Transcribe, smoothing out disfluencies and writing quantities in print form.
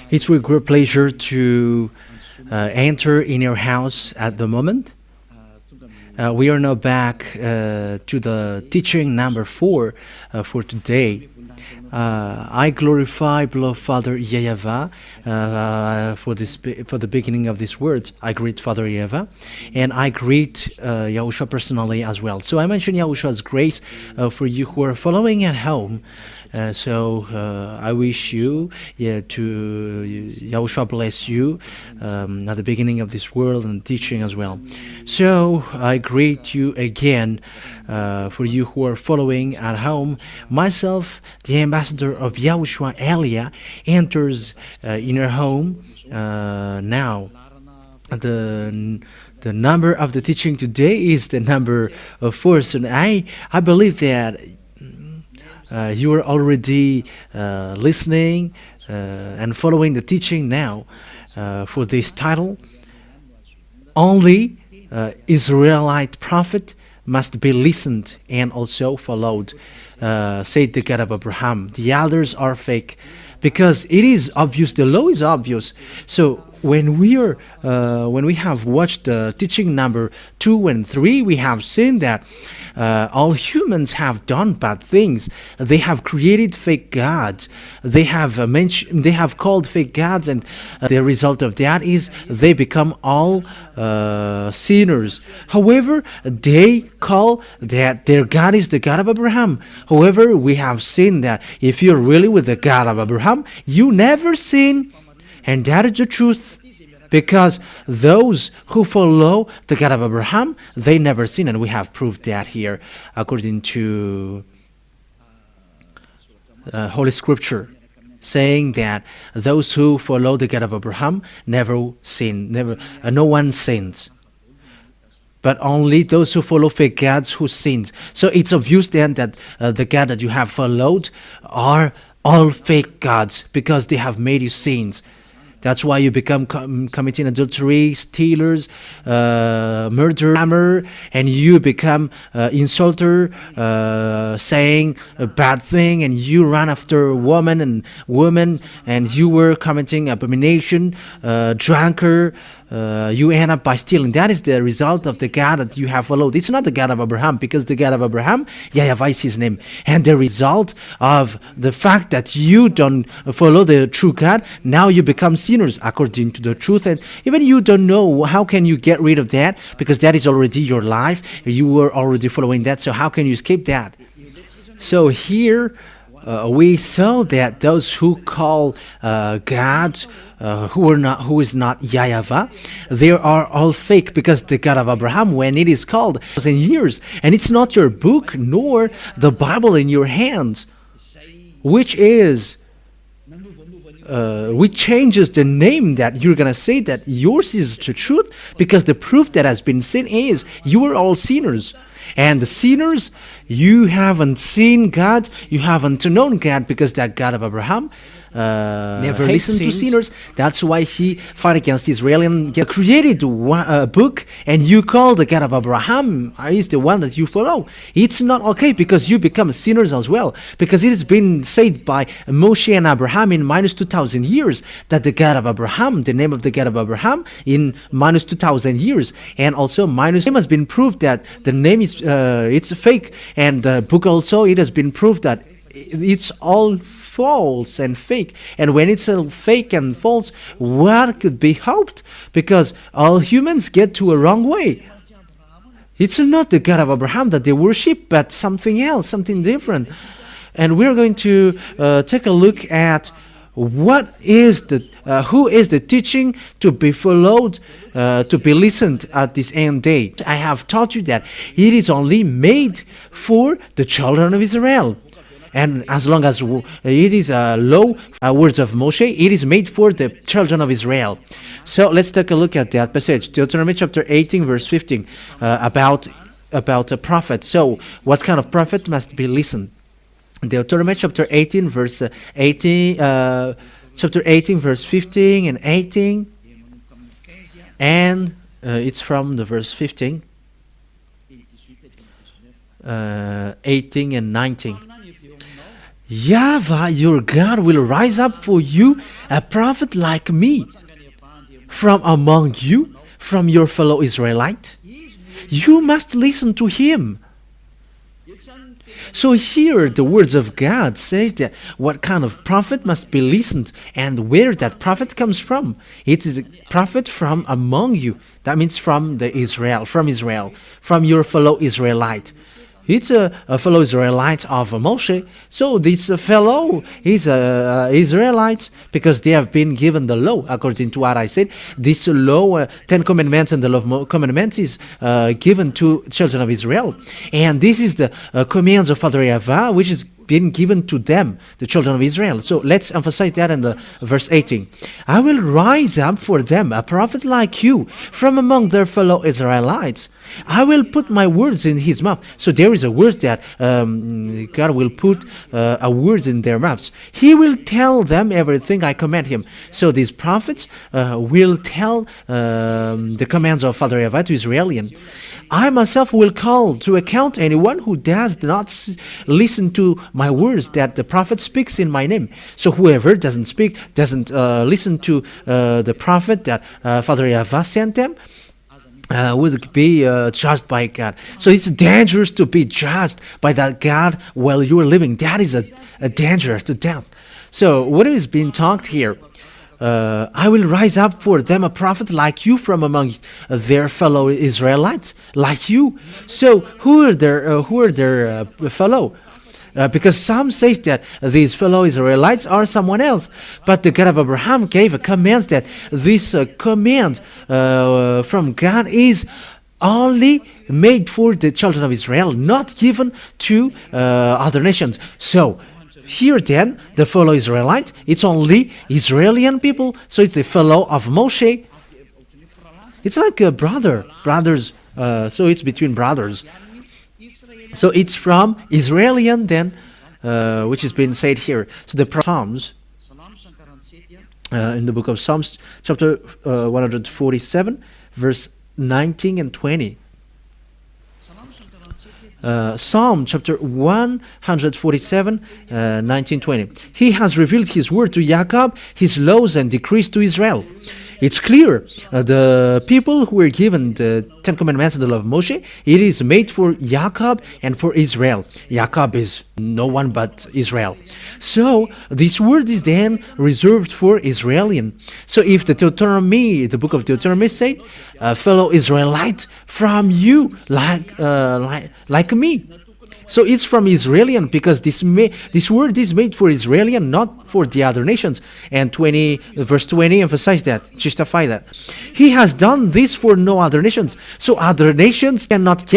It's with great pleasure to enter in your house at the moment. We are now back to the teaching number 4 for today. I glorify, beloved Father YAHVAH, for the beginning of these words. I greet Father YAHVAH, and I greet YAHOSHUAH personally as well. So I mention YAHOSHUAH's grace for you who are following at home. I wish you, YAHOSHUAH bless you at the beginning of this world and teaching as well. So I greet you again for you who are following at home. Myself, the ambassador of YAHOSHUAH, Elia, enters in your home now. The number of the teaching today is the number of 4. So I believe that you are already listening and following the teaching now for this title. Only Israelite prophet must be listened and also followed, said the God of Abraham. The others are fake, because it is obvious, the law is obvious. So when we have watched the teaching number 2 and 3, we have seen that all humans have done bad things. They have created fake gods. They have called fake gods, and the result of that is they become all sinners. However, they call that their God is the God of Abraham. However, we have seen that if you're really with the God of Abraham, you never sin. And that is the truth, because those who follow the God of Abraham, they never sin, and we have proved that here according to Holy Scripture, saying that those who follow the God of Abraham never sin, no one sins, but only those who follow fake gods who sins. So it's obvious then that the God that you have followed are all fake gods, because they have made you sins. That's why you become committing adultery, stealers, murderer, and you become insulter, saying a bad thing, and you run after women, and you were committing abomination, drunkard. You end up by stealing. That is the result of the God that you have followed. It's not the God of Abraham, because the God of Abraham, YAHVAH is his name. And the result of the fact that you don't follow the true God, now you become sinners according to the truth. And even you don't know, how can you get rid of that? Because that is already your life. You were already following that. So how can you escape that? So here we saw that those who call God, who is not YAHVAH, they are all fake, because the God of Abraham, when it is called, 1,000 years, and it's not your book nor the Bible in your hands, which changes the name that you're gonna say that yours is the truth, because the proof that has been seen is you are all sinners. And the sinners, you haven't seen God, you haven't known God, because that God of Abraham never listened to sinners. That's why he fought against Israel and created a book, and you call the God of Abraham is the one that you follow. It's not okay, because you become sinners as well, because it has been said by Moshe and Abraham in minus 2,000 years that the God of Abraham, the name of the God of Abraham, in minus 2,000 years, and also minus name has been proved that the name is it's fake, and the book also, it has been proved that it's all false and fake. And when it's all fake and false, what could be hoped? Because all humans get to a wrong way. It's not the God of Abraham that they worship, but something else, something different. And we're going to take a look at what is who is the teaching to be followed, to be listened at this end day. I have taught you that it is only made for the children of Israel. And as long as it is law, words of Moshe, it is made for the children of Israel. So let's take a look at that passage, Deuteronomy chapter 18, verse 15, about a prophet. So what kind of prophet must be listened? Deuteronomy chapter 18, verse 15 and 18, and it's from the verse 15, 18 and 19. YAHVAH, your God, will rise up for you a prophet like me from among you, from your fellow Israelite. You must listen to him. So here the words of God says that what kind of prophet must be listened, and where that prophet comes from. It is a prophet from among you. That means from Israel, from your fellow Israelite. It's a fellow Israelite of Moshe. So this fellow is a Israelite because they have been given the law, according to what I said. This law, 10 Commandments and the law of commandments is given to children of Israel. And this is the commands of Father YAHVAH, which is been given to them, the children of Israel. So let's emphasize that in the verse 18. I will rise up for them a prophet like you from among their fellow Israelites. I will put my words in his mouth. So there is a word that God will put a words in their mouths. He will tell them everything I command him. So these prophets will tell the commands of Father YAHVAH to Israelian. I myself will call to account anyone who does not listen to my words that the prophet speaks in my name. So whoever doesn't listen to the prophet that Father YAHVAH sent them, would be judged by God. So it's dangerous to be judged by that God while you are living. That is a danger to death. So what is being talked here? I will rise up for them a prophet like you from among their fellow Israelites, like you. So who are their fellow? Because some say that these fellow Israelites are someone else. But the God of Abraham gave a command that this command from God is only made for the children of Israel, not given to other nations. So here then, the fellow Israelite, it's only Israeli people, so it's the fellow of Moshe. It's like a brothers, so it's between brothers. So it's from Israelian then, which has been said here. So the Psalms, in the book of Psalms, chapter 147, verse 19 and 20. Psalm chapter 147, 19, 20. He has revealed his word to Jacob, his laws and decrees to Israel. It's clear, the people who were given the 10 Commandments and the law of Moshe, it is made for Jacob and for Israel. Jacob is no one but Israel. So this word is then reserved for Israelian. So if the book of Deuteronomy said, fellow Israelite from you, like me. So it's from Israelian because this word is made for Israelian, not for the other nations. And verse 20 emphasize that, justify that. He has done this for no other nations. So other nations cannot